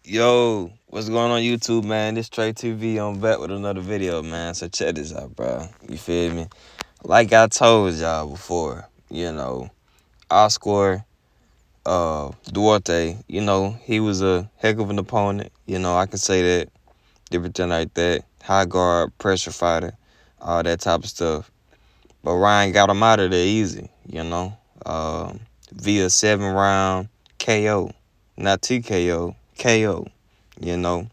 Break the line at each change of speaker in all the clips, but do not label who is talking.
Yo, what's going on YouTube, man? This Trey TV. I'm back with another video, man. So check this out, bro. You feel me? Like I told y'all before, Oscar, Duarte, he was a heck of an opponent. I can say that, everything like that. High guard, pressure fighter, all that type of stuff. But Ryan got him out of there easy, via 7-round KO. Not TKO, KO, you know.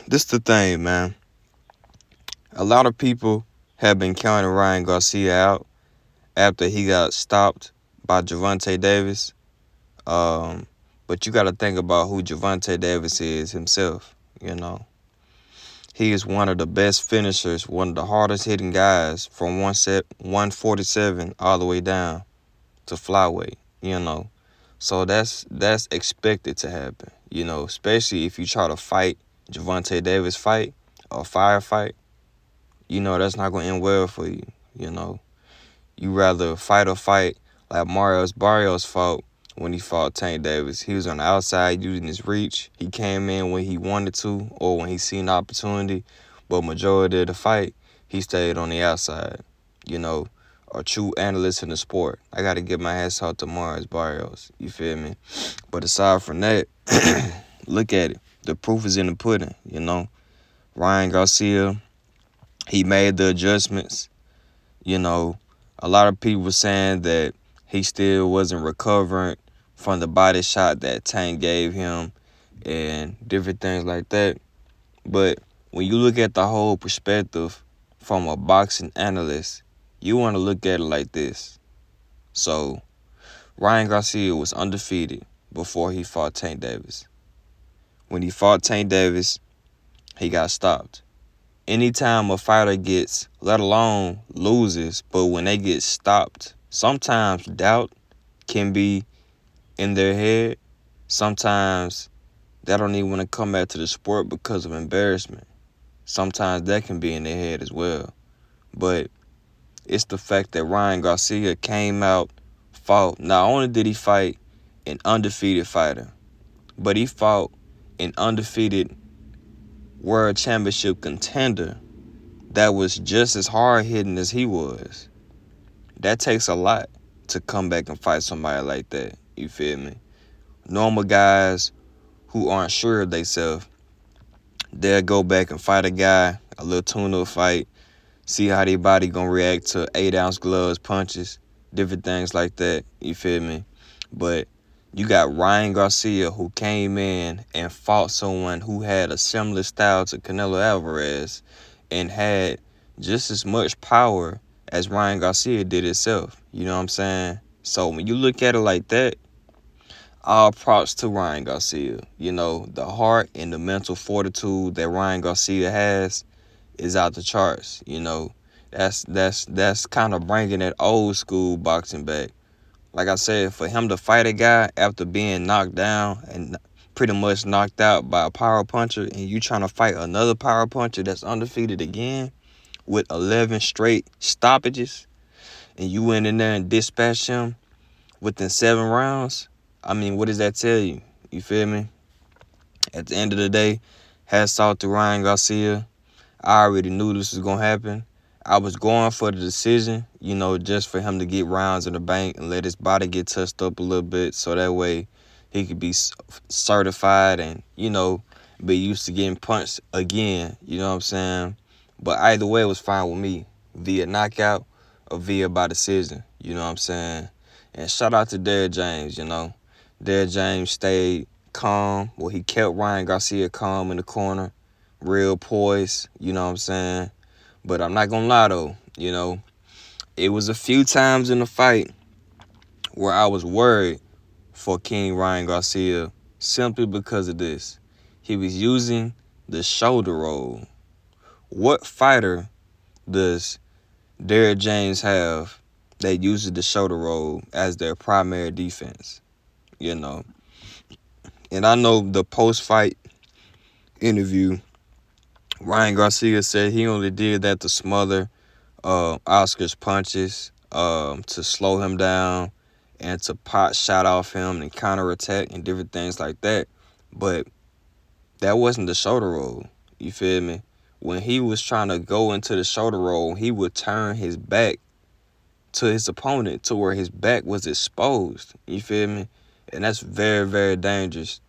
This the thing, man. A lot of people have been counting Ryan Garcia out after he got stopped by Gervonta Davis. But you got to think about who Gervonta Davis is himself. He is one of the best finishers, one of the hardest hitting guys from 147 all the way down to flyweight. So that's expected to happen. Especially if you try to fight Gervonta Davis fight or firefight. That's not going to end well for you. You rather fight or fight like Marius Barrios fought when he fought Tank Davis. He was on the outside using his reach. He came in when he wanted to or when he seen the opportunity. But majority of the fight, he stayed on the outside. A true analyst in the sport. I got to give my hats out to Marius Barrios. You feel me? But aside from that, look at it. The proof is in the pudding, Ryan Garcia, he made the adjustments. A lot of people were saying that he still wasn't recovering from the body shot that Tank gave him and different things like that. But when you look at the whole perspective from a boxing analyst, you want to look at it like this. So, Ryan Garcia was undefeated before he fought Tank Davis. When he fought Tank Davis, he got stopped. Anytime a fighter gets, let alone loses, but when they get stopped, sometimes doubt can be in their head. Sometimes they don't even want to come back to the sport because of embarrassment. Sometimes that can be in their head as well. But it's the fact that Ryan Garcia came out, fought. Not only did he fight an undefeated fighter, but he fought an undefeated world championship contender that was just as hard-hitting as he was. That takes a lot to come back and fight somebody like that. You feel me? Normal guys who aren't sure of themselves, they'll go back and fight a guy, a little tune-up fight, see how their body gonna react to 8-ounce gloves, punches, different things like that. You feel me? But you got Ryan Garcia who came in and fought someone who had a similar style to Canelo Alvarez and had just as much power as Ryan Garcia did itself. You know what I'm saying? So when you look at it like that, all props to Ryan Garcia. The heart and the mental fortitude that Ryan Garcia has is out the charts. That's kind of bringing that old school boxing back. Like I said, for him to fight a guy after being knocked down and pretty much knocked out by a power puncher, and you trying to fight another power puncher that's undefeated again with 11 straight stoppages, and you went in there and dispatched him within 7 rounds, I mean, what does that tell you? You feel me? At the end of the day, hats off to Ryan Garcia. I already knew this was going to happen. I was going for the decision, just for him to get rounds in the bank and let his body get touched up a little bit so that way he could be certified and, be used to getting punched again. You know what I'm saying? But either way, it was fine with me, via knockout or via by decision. You know what I'm saying? And shout out to Derrick James, Derrick James stayed calm. Well, he kept Ryan Garcia calm in the corner, real poised, you know what I'm saying? But I'm not going to lie, though, it was a few times in the fight where I was worried for King Ryan Garcia simply because of this. He was using the shoulder roll. What fighter does Derrick James have that uses the shoulder roll as their primary defense? And I know the post-fight interview, Ryan Garcia said he only did that to smother Oscar's punches, to slow him down, and to pot shot off him and counterattack and different things like that. But that wasn't the shoulder roll. You feel me? When he was trying to go into the shoulder roll, he would turn his back to his opponent to where his back was exposed. You feel me? And that's very, very dangerous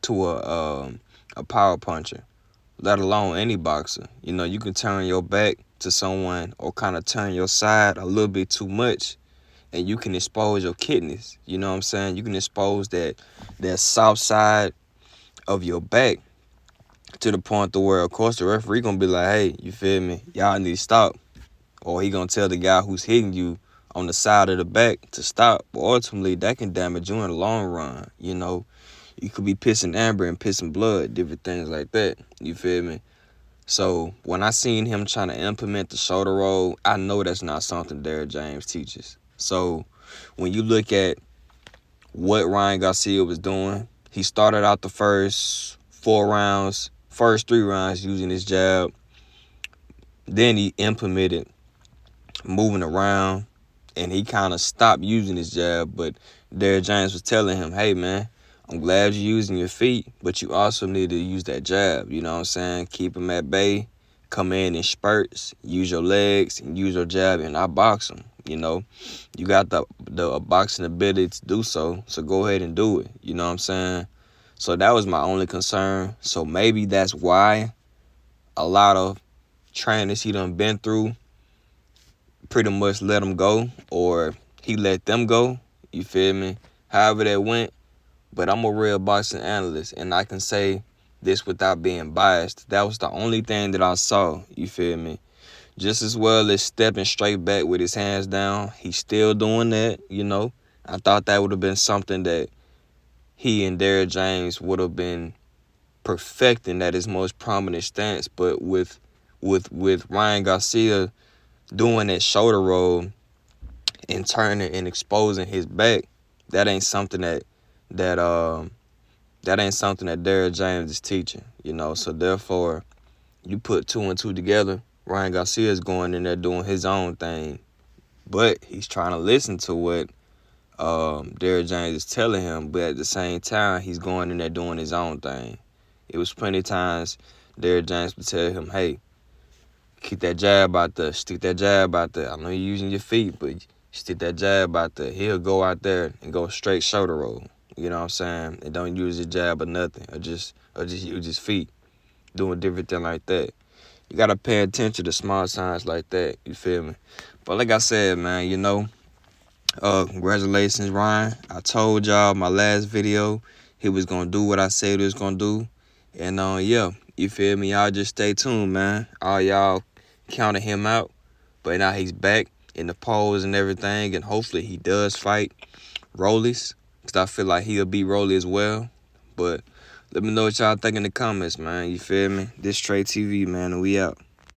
to a power puncher, let alone any boxer. You know, you can turn your back to someone or kind of turn your side a little bit too much, and you can expose your kidneys. You know what I'm saying? You can expose that soft side of your back to the point to where, of course, the referee gonna be like, hey, you feel me? Y'all need to stop. Or he gonna tell the guy who's hitting you on the side of the back to stop. But ultimately, that can damage you in the long run. You know, you could be pissing amber and pissing blood, different things like that. You feel me? So when I seen him trying to implement the shoulder roll, I know that's not something Derrick James teaches. So when you look at what Ryan Garcia was doing, he started out the first 3 rounds using his jab. Then he implemented moving around, and he kind of stopped using his jab. But Derrick James was telling him, hey, man, I'm glad you're using your feet, but you also need to use that jab. You know what I'm saying? Keep him at bay, come in spurts, use your legs, and use your jab, and I box him. You know, you got the boxing ability to do so go ahead and do it. You know what I'm saying? So that was my only concern. So maybe that's why a lot of trainers he done been through pretty much let him go, or he let them go. You feel me? However that went. But I'm a real boxing analyst, and I can say this without being biased. That was the only thing that I saw. You feel me? Just as well as stepping straight back with his hands down, he's still doing that. You know, I thought that would have been something that he and Derrick James would have been perfecting at his most prominent stance. But with Ryan Garcia doing that shoulder roll and turning and exposing his back, that ain't something that ain't something that Derrick James is teaching, you know. So therefore, you put 2 and 2 together. Ryan Garcia is going in there doing his own thing, but he's trying to listen to what Derrick James is telling him. But at the same time, he's going in there doing his own thing. It was plenty of times Derrick James would tell him, "Hey, keep that jab out there, stick that jab out there. I know you're using your feet, but stick that jab out there." He'll go out there and go straight shoulder roll. You know what I'm saying? And don't use his jab or nothing, or just use his feet, doing different thing like that. You gotta pay attention to small signs like that. You feel me? But like I said, man, you know, congratulations, Ryan. I told y'all my last video he was gonna do what I said he was gonna do, and yeah, you feel me? Y'all just stay tuned, man. All y'all counted him out, but now he's back in the polls and everything, and hopefully he does fight Rollies, because I feel like he'll beat Rolly as well. But let me know what y'all think in the comments, man. You feel me? This Trey TV, man, and we out.